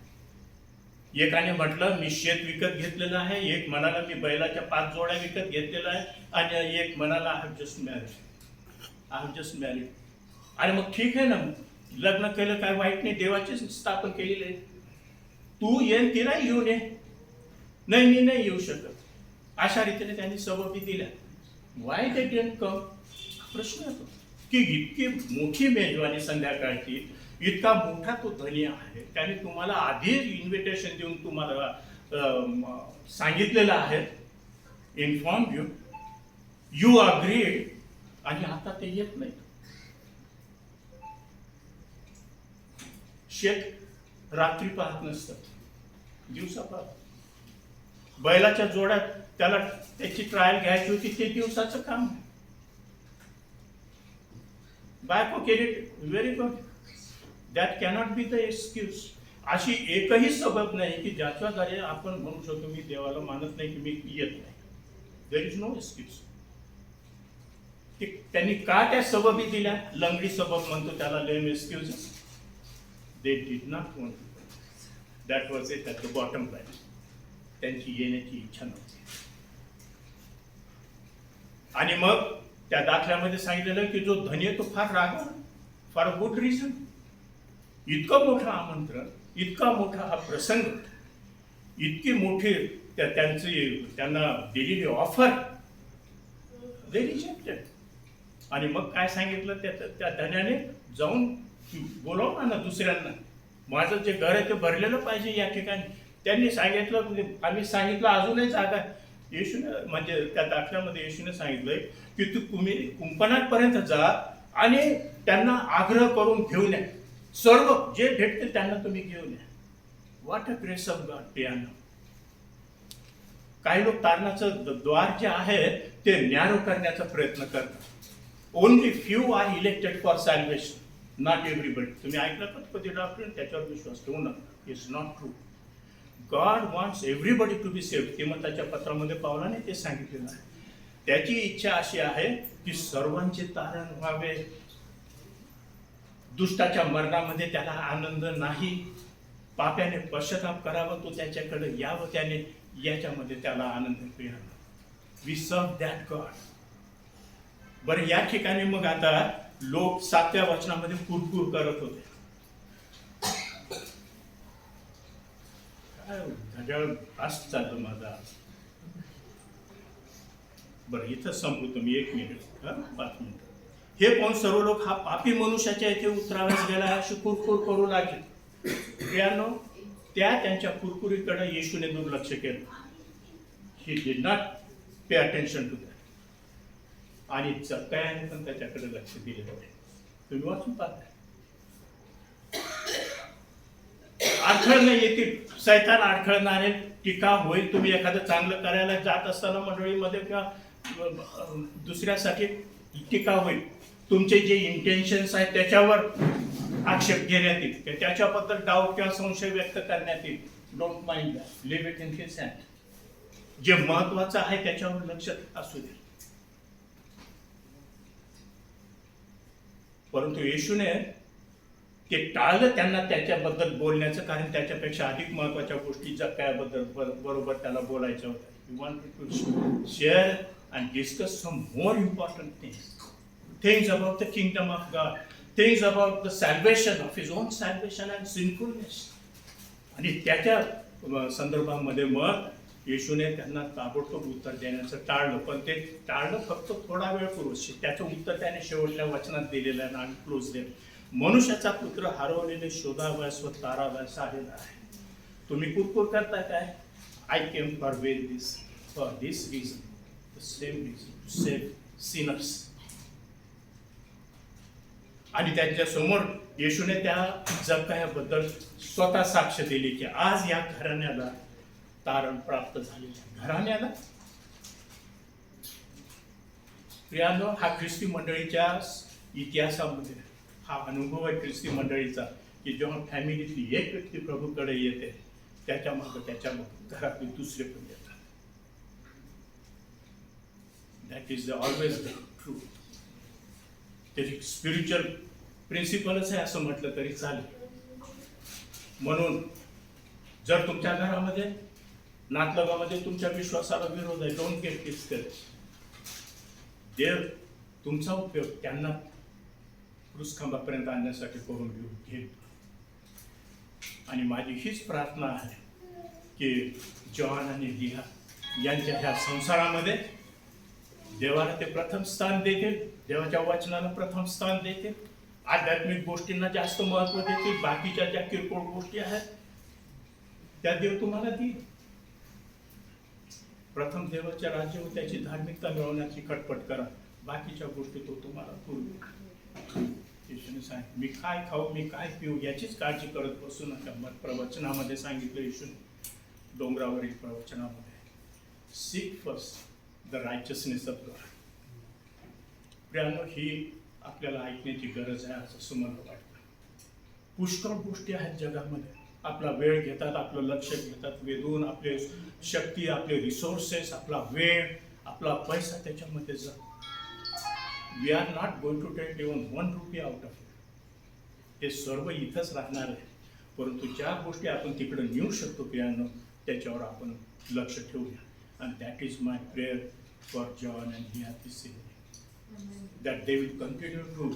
एकाने म्हटलं मी शेत विकत घेतलेलं आहे, एक म्हणाला मी बैलाच्या 5 जोड्या विकत घेतलेला आहे, आणि एक म्हणाला आय हॅव जस्ट मॅरिड. आणि मग ठीक आहे ना, लग्न केलं काय वाईट नाही, देवाची स्थापन केलेली आहे. तू येईल तिला येऊन ये. नाही मी नाही येऊ शकत. अशा रीतीने त्यांनी सबबी दिल्या. Y they didn't come. प्रश्न येतो की इतकी मोठी मेजवानी संध्याकाळची, इतका मोठा तो धनी आहे, त्याने तुम्हाला आधी इन्व्हिटेशन देऊन तुम्हाला सांगितलेलं आहे, इन्फॉर्म यू अग्रीड, आणि आता ते येत नाही. शेत रात्री पाहत नसतात, दिवसा पाहत. बैलाच्या जोड्यात त्याला त्याची ट्रायल घ्यायची होती, ते दिवसाचं काम. बायको केली, very good. That cannot be the excuse. अशी एकही सबब नाही की ज्याच्याद्वारे आपण म्हणू शकतो मी देवाला मानत नाही की मी येत नाही. There is no excuse. त्यांनी का त्या सबबी दिल्या? लंगडी सबब म्हणतो त्याला, lame excuses. They did not want to. That was it at the bottom line. त्यांची येण्याची इच्छा नव्हती. आणि मग त्या दाखल्यामध्ये सांगितलेलं की जो धनी तो फार रागवला, फॉर अ गुड रिझन. इतकं मोठं आमंत्रण, इतका मोठा हा प्रसंग, इतकी मोठी त्यांना दिलेली ऑफर, दे रिजेक्टेड. आणि मग काय सांगितलं त्या धन्याने, जाऊन बोलावं ना दुसऱ्यांना, माझं जे घर आहे ते भरलेलं पाहिजे या ठिकाणी. त्यांनी सांगितलं, आम्ही सांगितलं अजूनही जागा. येशूने, म्हणजे त्या दाखल्यामध्ये येशूने सांगितलंय की तुम्ही कुंपणापर्यंत जा आणि त्यांना आग्रह करून घेऊन या. सर्व जे भेटते त्यांना तुम्ही घेऊन या. What a grace of God. Piano. काही लोक तारणाचं द्वार जे आहे ते न्यारो करण्याचा प्रयत्न करतात. Only few are elected for salvation. Not everybody. तुम्ही ऐकलं का कधी डॉक्टर त्याच्यावर विश्वास ठेवू नका. It's not true. God wants everybody to be saved. ते मग त्याच्या पत्रामध्ये पावलाने ते सांगितलेलं आहे. त्याची इच्छा अशी आहे की सर्वांचे तारण व्हावे. दुष्टाच्या मरणामध्ये त्याला आनंद नाही. पाप्याने पश्चाताप करावा, तो त्याच्याकडे यावं, त्याने याच्यामध्ये त्याला आनंद मिळावा. वी सर्व दॅट गॉड. बरं, या ठिकाणी मग आता लोक 7व्या वचनामध्ये कुरकुर करत होते. काय धजाळ फास्ट चालतो माझा. बरं, इथं संपू तुम्ही. 1 मिनिट, 5 मिनिट. हे कोण सर्व लोक हा पापी मनुष्याच्या इथे उतराव्यास गेला अशी कुरकुर करू लागले. प्रियानो, त्यांच्या कुरकुरीकडे येशूने दुर्लक्ष केलं. He did not pay attention to that. आणि जक्कयाने पण त्याच्याकडे लक्ष दिले होते. तुम्ही वाचून पाहताय. अडथळे येतील, सैतान अडखळणारे, टीका होईल. तुम्ही एखादं चांगलं करायला जात असताना मंडळीमध्ये किंवा दुसऱ्यासाठी टीका होईल. तुमचे जे इंटेन्शन्स आहेत त्याच्यावर आक्षेप घेण्यात येईल, त्याच्याबद्दल डाऊट किंवा संशय व्यक्त करण्यात येईल. Don't mind that. Leave it in his hand. जे महत्वाचं आहे त्याच्यावर लक्ष असू दे. परंतु येशूने ते टाळलं त्यांना त्याच्याबद्दल बोलण्याचं, कारण त्याच्यापेक्षा अधिक महत्वाच्या गोष्टी जक्कयाबद्दल बरोबर त्याला बोलायच्या होत्या. He wanted to share and discuss some more important things about the kingdom of God, things about the salvation of his own salvation and sinfulness. आणि त्याच्या संदर्भामध्ये मग येशूने त्यांना ताबडतोब उत्तर देण्याचं टाळलं. पण ते टाळलं फक्त थोडा वेळ पूर्व. त्याचं उत्तर त्याने शेवटल्या वचनात दिलेलं आहे आणि क्लोज देत. मनुष्याचा पुत्र हरवलेले शोधावयास व तारावयास आलेला आहे. तुम्ही कुरकुर करताय काय? I came for this reason, the same reason, to save sinners. आणि त्यांच्या समोर येशूने त्या जक्कयाबद्दल स्वतः साक्ष दिली की आज या घराण्याला तारण प्राप्त झालेलं. घराण्याला, प्रियानो, हा ख्रिस्ती मंडळीच्या इतिहासामध्ये हा अनुभव आहे ख्रिस्ती मंडळीचा की जेव्हा फॅमिलीतली एक व्यक्ती प्रभूकडे येते त्याच्या घरातले दुसरे पण येतात. That is always the true. त्याची स्पिरिच्युअल प्रिन्सिपलच आहे असं म्हटलं तरी चालेल. म्हणून जर तुमच्या घरामध्ये, नातलगामध्ये तुमच्या विश्वासाला विरोध आहे, डोंट गेट डिस्करेज. देव तुमचा उपयोग त्यांना क्रूसखांबापर्यंत आणण्यासाठी करून घेईल. आणि माझी हीच प्रार्थना आहे की जॉन आणि लिहा यांच्या ह्या संसारामध्ये देवाला ते प्रथम स्थान देतील, देवाच्या वचनाला प्रथम स्थान देतील, आध्यात्मिक गोष्टींना जास्त महत्त्व देतील. बाकीच्या ज्या किरकोळ गोष्टी आहेत त्या देव तुम्हाला देईल. प्रथम देवाच्या राज्य व त्याची धार्मिकता मिळवण्याची खटपट करा, बाकीच्या गोष्टी तो तुम्हाला करू. येशूने सांगितलं, मी काय खाऊ, मी काय पिऊ याचीच काळजी करत बसू नका. मग प्रवचनामध्ये सांगितलं येशूने, डोंगरावरील प्रवचनामध्ये, seek first the righteousness of God. प्रियानो, ही आपल्याला ऐकण्याची गरज आहे असं मला वाटतं. पुष्कळ गोष्टी आहेत जगामध्ये, आपला वेळ घेतात, आपलं लक्ष घेतात वेधून, आपले शक्ती, आपले रिसोर्सेस, आपला वेळ, आपला पैसा त्याच्यामध्ये जातो. We are not going to take even 1 rupee out of it. हे सर्व इथंच राहणार आहे. परंतु ज्या गोष्टी आपण तिकडे नेऊ शकतो प्रियांनो, त्याच्यावर आपण लक्ष ठेवूया. आणि that is my prayer for John and लिहा दिस evening, that they will continue to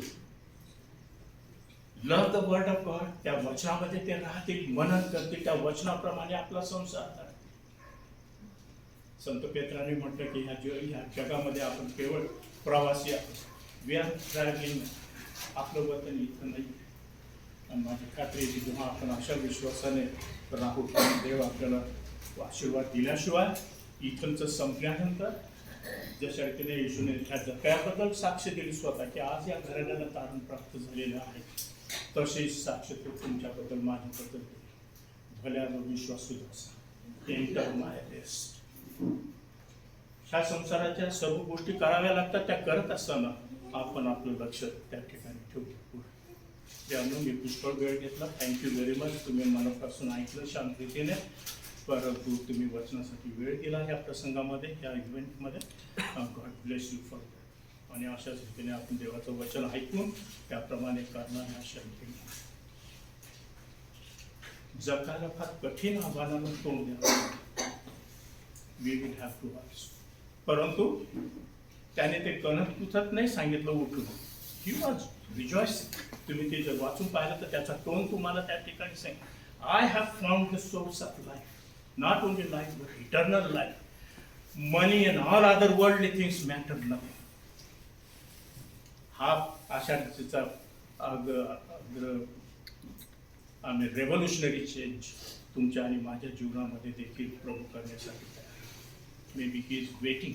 love the word of God. त्या वचनामध्ये ते राहतील, मनन करतील, त्या वचनाप्रमाणे आपला संसार करतील. संत पेत्राने म्हटलं की ह्या जगामध्ये आपण केवळ प्रवासी आहोत. We are travelling. आपलं वतन इथं नाही. आणि माझी खात्री आहे की जेव्हा आपण अशा विश्वासाने राहू, देव आपल्याला आशीर्वाद दिल्याशिवाय इथलचं संपल्यानंतर, जशा रीतीने येशूने ह्या जक्कयाबद्दल साक्ष दिली स्वतः की आज या घराण्याला तारण प्राप्त झालेलं आहे, तशीच साक्ष तो तुमच्याबद्दल, माझ्याबद्दल भल्यानं विश्वासू असा. एंटर माय रेस्ट. ह्या संसाराच्या सर्व गोष्टी कराव्या लागतात, त्या करत असताना आपण आपलं लक्ष त्या ठिकाणी ठेवतो. त्यामुळे मी पुष्कळ वेळ घेतला. Thank you very much. तुम्ही मनापासून ऐकलं शांततेने, परंतु तुम्ही वचनासाठी वेळ दिला या प्रसंगामध्ये, या इव्हेंटमध्ये. God bless you for that. आणि अशाच रीतीने आपण देवाचं वचन ऐकून त्याप्रमाणे करणं अशा रीतीने जगायला फार कठीण आव्हानानं तोंड द्यावं. We will have to arise. परंतु त्याने ते कणत नाही सांगितलं उठून. He was rejoice. तुम्ही ते जर वाचून पाहिलं तर त्याचा टोन तुम्हाला त्या ठिकाणी सांग. I have found the source of life, not only life but eternal life. Money and all other worldly things matter nothing. हा अशा रीतीचा आम्ही रेव्होल्युशनरी चेंज तुमच्या आणि माझ्या जीवनामध्ये देखील प्रभू करण्यासाठी तयार आहे. Maybe he is waiting.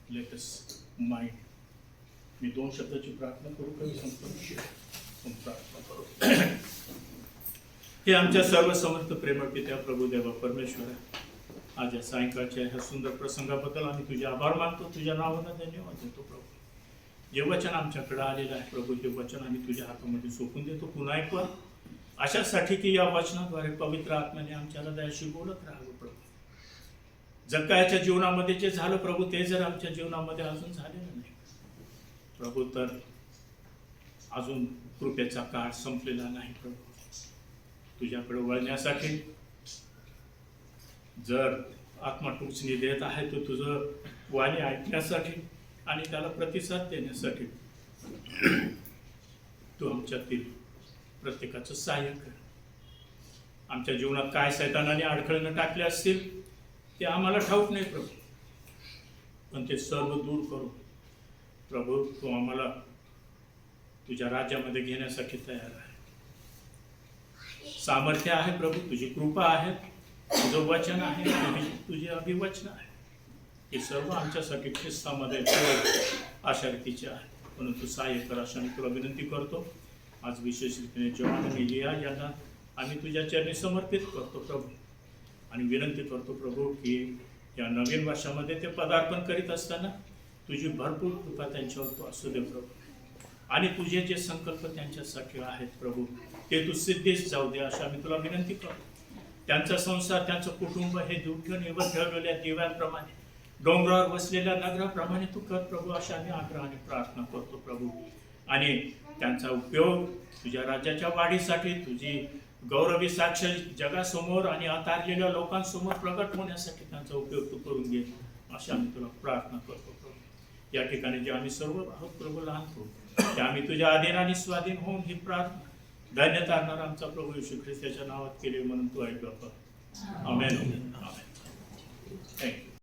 Let us mind. मी 2 शब्दाची प्रार्थना करू का? प्रार्थना करू. हे आमच्या सर्व समर्थ प्रेमळ पित्या प्रभू देवा परमेश्वर, आज या सायंकाळच्या ह्या सुंदर प्रसंगाबद्दल आम्ही तुझे आभार मानतो. तुझ्या नावानं धन्यवाद देतो प्रभू. जे वचन आमच्याकडे आलेलं आहे प्रभू, हे वचन आम्ही तुझ्या हातामध्ये सोपून देतो. पुन्हा एक वर अशासाठी की या वचनाद्वारे पवित्र आत्म्याने आमच्या हृदयाशी बोलत राहावं प्रभू. जगायच्या जीवनामध्ये जे झालं प्रभू, ते जर आमच्या जीवनामध्ये अजून झालेलं नाही प्रभू, तर अजून कृपेचा काळ संपलेला नाही प्रभू. तुझ्याकडे वळण्यासाठी जर आत्मा टोचणी देत आहे, तो तुझं वाणी ऐकण्यासाठी आणि त्याला प्रतिसाद देण्यासाठी तू आमच्यातील प्रत्येकाचं सहाय्य कर. आमच्या जीवनात काय सैतानाने अडखळणं टाकले असतील ते आम्हाला ठाऊक नाही प्रभू, पण ते सर्व दूर करू प्रभू. तू आम्हाला तुझ्या राज्यामध्ये घेण्यासाठी तयार आहे. सामर्थ्य आहे प्रभू, तुझी कृपा आहे, तुझं वचन आहे, तुझे अभिवचन आहे. हे सर्व आमच्यासाठी ख्रिस्तामध्ये अशा रीतीचे आहे. म्हणून तू सहाय्य कर अशा मी तुला विनंती करतो. आज विशेष रीतीने जॉन आणि लिया यांना आम्ही तुझ्या चरणी समर्पित करतो प्रभू, आणि विनंती करतो प्रभू की या नवीन वर्षामध्ये ते पदार्पण करीत असताना तुझी भरपूर कृपा त्यांच्यावर तू असू दे प्रभू, आणि तुझे जे संकल्प त्यांच्यासाठी आहेत प्रभू, ते तू सिद्धीस जाऊ दे अशा मी तुला विनंती करतो. त्यांचा संसार, त्यांचं कुटुंब हे दुःख निवड ठेवलेल्या दिव्याप्रमाणे, डोंगरावर बसलेल्या नगराप्रमाणे तू कर प्रभू, अशा मी आग्रहाने प्रार्थना करतो प्रभू. आणि त्यांचा उपयोग तुझ्या राज्याच्या वाढीसाठी, तुझी गौरवी साक्ष जगासमोर आणि अतारलेल्या लोकांसमोर प्रगट होण्यासाठी त्यांचा उपयोग तू करून घे अशा आम्ही तुला प्रार्थना करतो प्रभू. या ठिकाणी जे आम्ही सर्व आहोत प्रभू लहानतो, ते आम्ही तुझ्या अधीन आणि स्वाधीन होऊन ही प्रार्थना धन्य तारणार आमचा प्रभू येशू ख्रिस्ताच्या नावात केली म्हणून तू ऐक बाप्पा. आमेन. आमेन. थँक्यू.